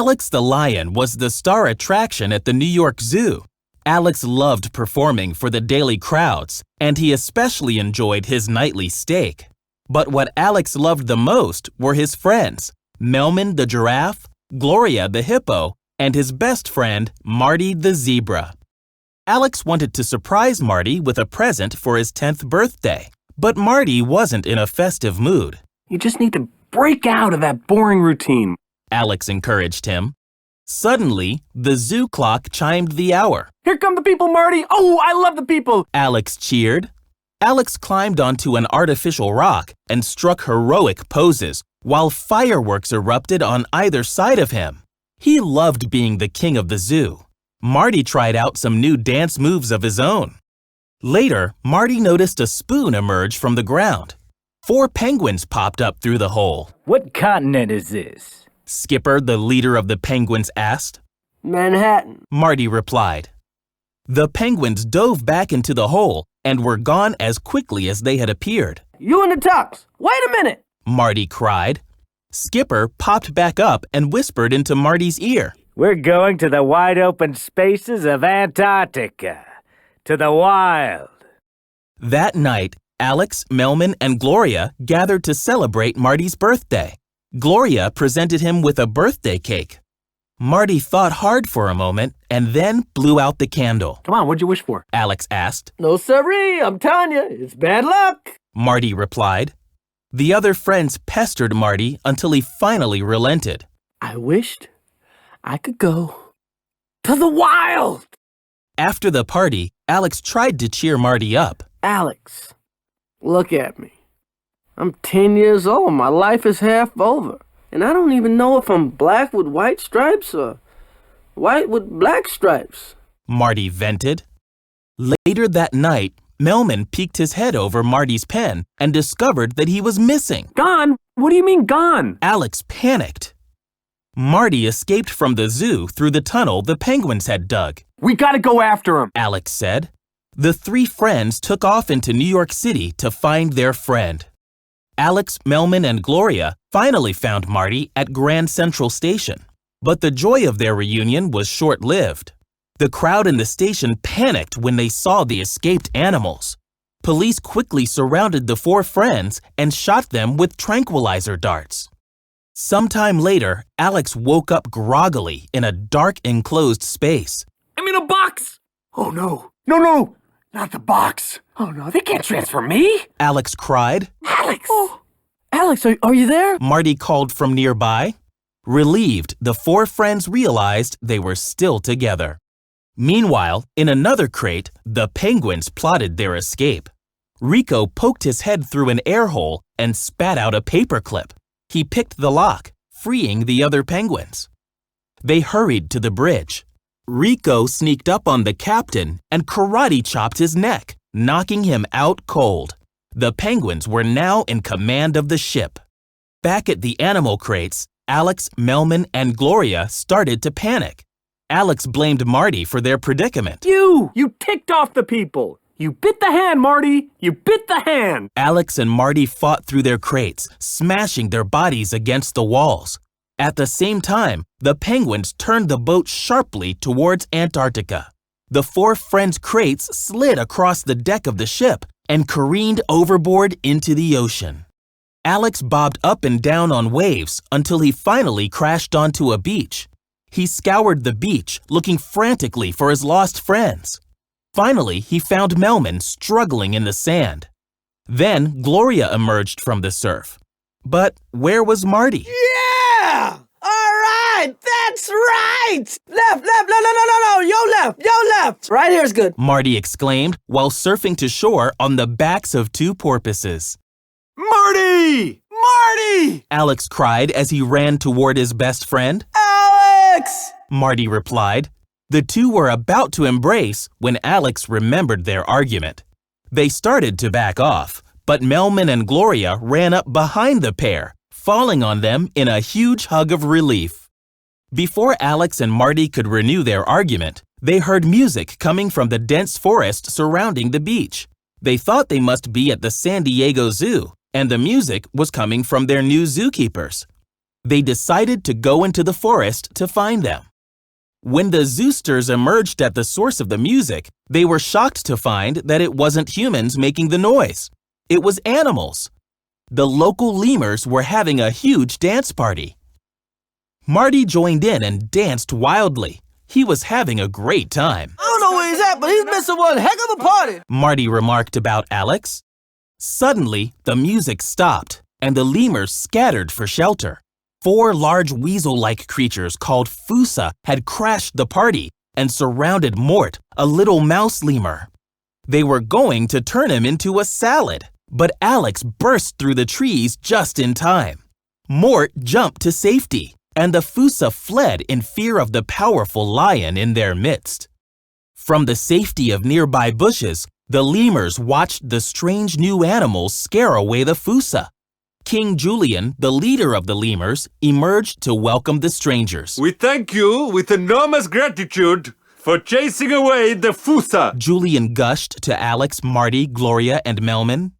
Alex the lion was the star attraction at the New York Zoo. Alex loved performing for the daily crowds, and he especially enjoyed his nightly steak. But what Alex loved the most were his friends, Melman the giraffe, Gloria the hippo, and his best friend, Marty the zebra. Alex wanted to surprise Marty with a present for his 10th birthday, but Marty wasn't in a festive mood. You just need to break out of that boring routine, Alex encouraged him. Suddenly, the zoo clock chimed the hour. Here come the people, Marty! Oh, I love the people! Alex cheered. Alex climbed onto an artificial rock and struck heroic poses while fireworks erupted on either side of him. He loved being the king of the zoo. Marty tried out some new dance moves of his own. Later, Marty noticed a spoon emerge from the ground. 4 penguins popped up through the hole. What continent is this? Skipper, the leader of the penguins, asked. Manhattan, Marty replied. The penguins dove back into the hole and were gone as quickly as they had appeared. You in the tux. Wait a minute. Marty cried. Skipper popped back up and whispered into Marty's ear. We're going to the wide open spaces of Antarctica. To the wild. That night, Alex, Melman, and Gloria gathered to celebrate Marty's birthday. Gloria presented him with a birthday cake. Marty thought hard for a moment and then blew out the candle. Come on, what'd you wish for? Alex asked. No siree, I'm telling you, it's bad luck. Marty replied. The other friends pestered Marty until he finally relented. I wished I could go to the wild. After the party, Alex tried to cheer Marty up. Alex, look at me. I'm 10 years old. My life is half over. And I don't even know if I'm black with white stripes or white with black stripes. Marty vented. Later that night, Melman peeked his head over Marty's pen and discovered that he was missing. Gone? What do you mean gone? Alex panicked. Marty escaped from the zoo through the tunnel the penguins had dug. We gotta go after him, Alex said. The 3 friends took off into New York City to find their friend. Alex, Melman, and Gloria finally found Marty at Grand Central Station. But the joy of their reunion was short-lived. The crowd in the station panicked when they saw the escaped animals. Police quickly surrounded the 4 friends and shot them with tranquilizer darts. Sometime later, Alex woke up groggily in a dark enclosed space. I'm in a box! Oh no. No, not the box. Oh no, they can't transfer me. Alex cried. Alex! Oh, Alex, are you there? Marty called from nearby. Relieved, the 4 friends realized they were still together. Meanwhile, in another crate, the penguins plotted their escape. Rico poked his head through an air hole and spat out a paperclip. He picked the lock, freeing the other penguins. They hurried to the bridge. Rico sneaked up on the captain and karate chopped his neck, knocking him out cold. The penguins were now in command of the ship. Back at the animal crates, Alex, Melman, and Gloria started to panic. Alex blamed Marty for their predicament. You ticked off the people. You bit the hand, Marty. You bit the hand. Alex and Marty fought through their crates, smashing their bodies against the walls. At the same time, the penguins turned the boat sharply towards Antarctica. The 4 friends' crates slid across the deck of the ship and careened overboard into the ocean. Alex bobbed up and down on waves until he finally crashed onto a beach. He scoured the beach, looking frantically for his lost friends. Finally, he found Melman struggling in the sand. Then Gloria emerged from the surf. But where was Marty? Yeah! All right, that's right! Left, no, your left. Right here's good. Marty exclaimed while surfing to shore on the backs of 2 porpoises. Marty! Marty! Alex cried as he ran toward his best friend. Alex! Marty replied. The 2 were about to embrace when Alex remembered their argument. They started to back off, but Melman and Gloria ran up behind the pair, falling on them in a huge hug of relief. Before Alex and Marty could renew their argument, they heard music coming from the dense forest surrounding the beach. They thought they must be at the San Diego Zoo, and the music was coming from their new zookeepers. They decided to go into the forest to find them. When the Zoosters emerged at the source of the music, they were shocked to find that it wasn't humans making the noise. It was animals. The local lemurs were having a huge dance party. Marty joined in and danced wildly. He was having a great time. I don't know where he's at, but he's missing one heck of a party. Marty remarked about Alex. Suddenly, the music stopped, and the lemurs scattered for shelter. 4 large weasel-like creatures called Fusa had crashed the party and surrounded Mort, a little mouse lemur. They were going to turn him into a salad, but Alex burst through the trees just in time. Mort jumped to safety, and the Fusa fled in fear of the powerful lion in their midst. From the safety of nearby bushes, the lemurs watched the strange new animals scare away the Fusa. King Julian, the leader of the lemurs, emerged to welcome the strangers. We thank you with enormous gratitude for chasing away the Fusa. Julian gushed to Alex, Marty, Gloria, and Melman.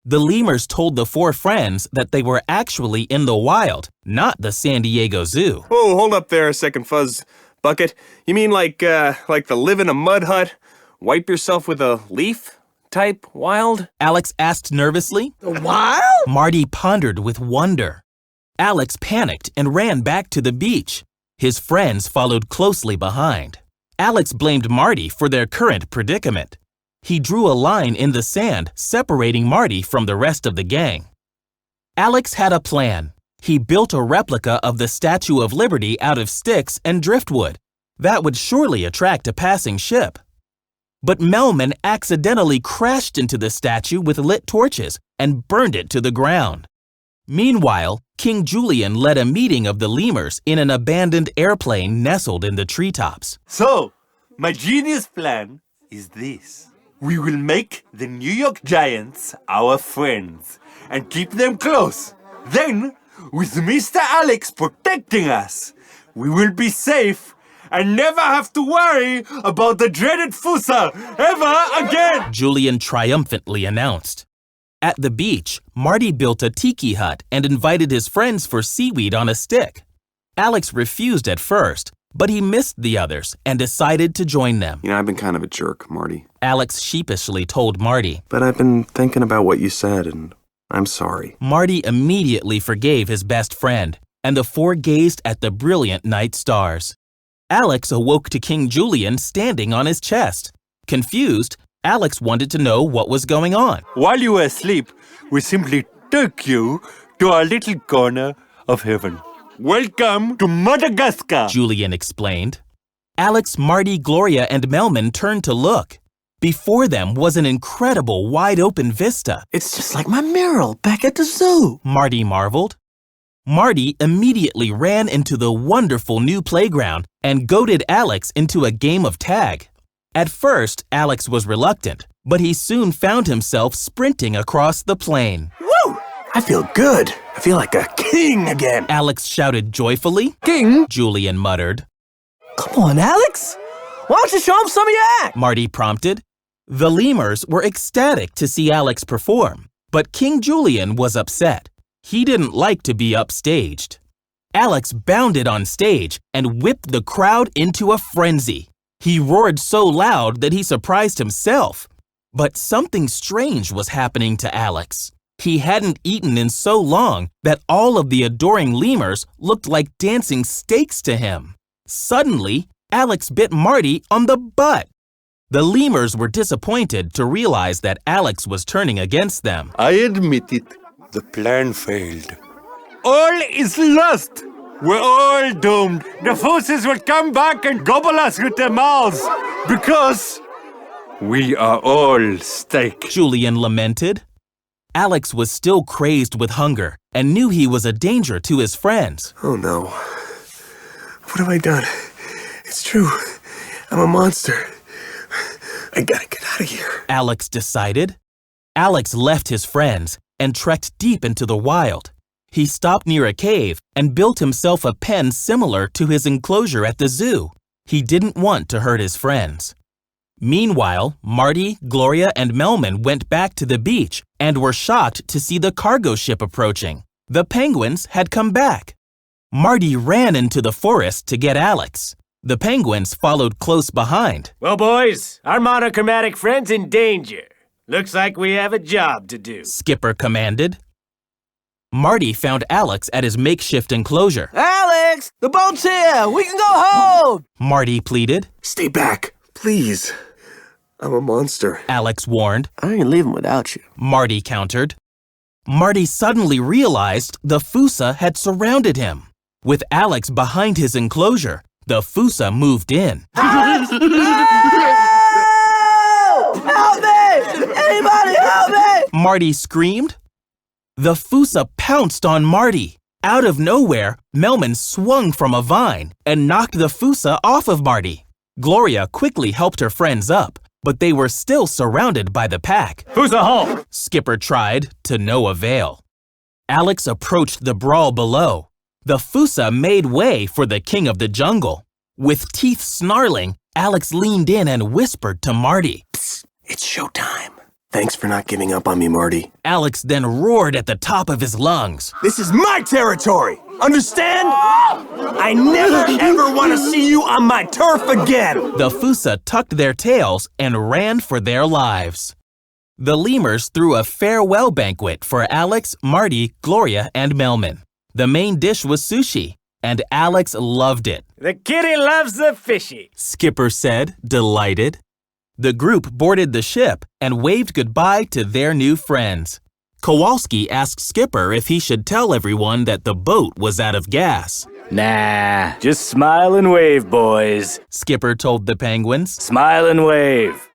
The lemurs told the 4 friends that they were actually in the wild, not the San Diego Zoo. Whoa, hold up there a second, Fuzz Bucket. You mean like the live in a mud hut, wipe yourself with a leaf type wild? Alex asked nervously. The wild? Marty pondered with wonder. Alex panicked and ran back to the beach. His friends followed closely behind. Alex blamed Marty for their current predicament. He drew a line in the sand separating Marty from the rest of the gang. Alex had a plan. He built a replica of the Statue of Liberty out of sticks and driftwood. That would surely attract a passing ship. But Melman accidentally crashed into the statue with lit torches and burned it to the ground. Meanwhile, King Julian led a meeting of the lemurs in an abandoned airplane nestled in the treetops. So, my genius plan is this. We will make the New York Giants our friends and keep them close. Then, with Mr. Alex protecting us, we will be safe and never have to worry about the dreaded Fusa ever again! Julian triumphantly announced. At the beach, Marty built a tiki hut and invited his friends for seaweed on a stick. Alex refused at first, but he missed the others and decided to join them. You know, I've been kind of a jerk, Marty. Alex sheepishly told Marty. But I've been thinking about what you said, and I'm sorry. Marty immediately forgave his best friend, and the 4 gazed at the brilliant night stars. Alex awoke to King Julian standing on his chest. Confused, Alex wanted to know what was going on. While you were asleep, we simply took you to our little corner of heaven. Welcome to Madagascar! Julian explained. Alex, Marty, Gloria, and Melman turned to look. Before them was an incredible wide-open vista. It's just like my mural back at the zoo. Marty marveled. Marty immediately ran into the wonderful new playground and goaded Alex into a game of tag. At first, Alex was reluctant, but he soon found himself sprinting across the plain. Woo! I feel good. I feel like a king again. Alex shouted joyfully. King? Julian muttered. Come on, Alex. Why don't you show him some of your act? Marty prompted. The lemurs were ecstatic to see Alex perform, but King Julian was upset. He didn't like to be upstaged. Alex bounded on stage and whipped the crowd into a frenzy. He roared so loud that he surprised himself. But something strange was happening to Alex. He hadn't eaten in so long that all of the adoring lemurs looked like dancing steaks to him. Suddenly, Alex bit Marty on the butt. The lemurs were disappointed to realize that Alex was turning against them. I admit it. The plan failed. All is lost. We're all doomed. The forces will come back and gobble us with their mouths because we are all steak. Julian lamented. Alex was still crazed with hunger and knew he was a danger to his friends. Oh no. What have I done? It's true. I'm a monster. I gotta get out of here. Alex decided. Alex left his friends and trekked deep into the wild. He stopped near a cave and built himself a pen similar to his enclosure at the zoo. He didn't want to hurt his friends. Meanwhile, Marty, Gloria, and Melman went back to the beach and were shocked to see the cargo ship approaching. The penguins had come back. Marty ran into the forest to get Alex. The penguins followed close behind. Well, boys, our monochromatic friend's in danger. Looks like we have a job to do. Skipper commanded. Marty found Alex at his makeshift enclosure. Alex, the boat's here. We can go home. Marty pleaded. Stay back, please. I'm a monster. Alex warned. I ain't leaving without you. Marty countered. Marty suddenly realized the Fusa had surrounded him. With Alex behind his enclosure, the Fusa moved in. Help me! Anybody help me! Marty screamed. The Fusa pounced on Marty. Out of nowhere, Melman swung from a vine and knocked the Fusa off of Marty. Gloria quickly helped her friends up, but they were still surrounded by the pack. Fusa home! Skipper tried, to no avail. Alex approached the brawl below. The Fusa made way for the king of the jungle. With teeth snarling, Alex leaned in and whispered to Marty. Psst, it's showtime. Thanks for not giving up on me, Marty. Alex then roared at the top of his lungs. This is my territory! Understand? I never ever want to see you on my turf again! The Fusa tucked their tails and ran for their lives. The lemurs threw a farewell banquet for Alex, Marty, Gloria, and Melman. The main dish was sushi, and Alex loved it. The kitty loves the fishy. Skipper said, delighted. The group boarded the ship and waved goodbye to their new friends. Kowalski asked Skipper if he should tell everyone that the boat was out of gas. Nah, just smile and wave, boys. Skipper told the penguins. Smile and wave.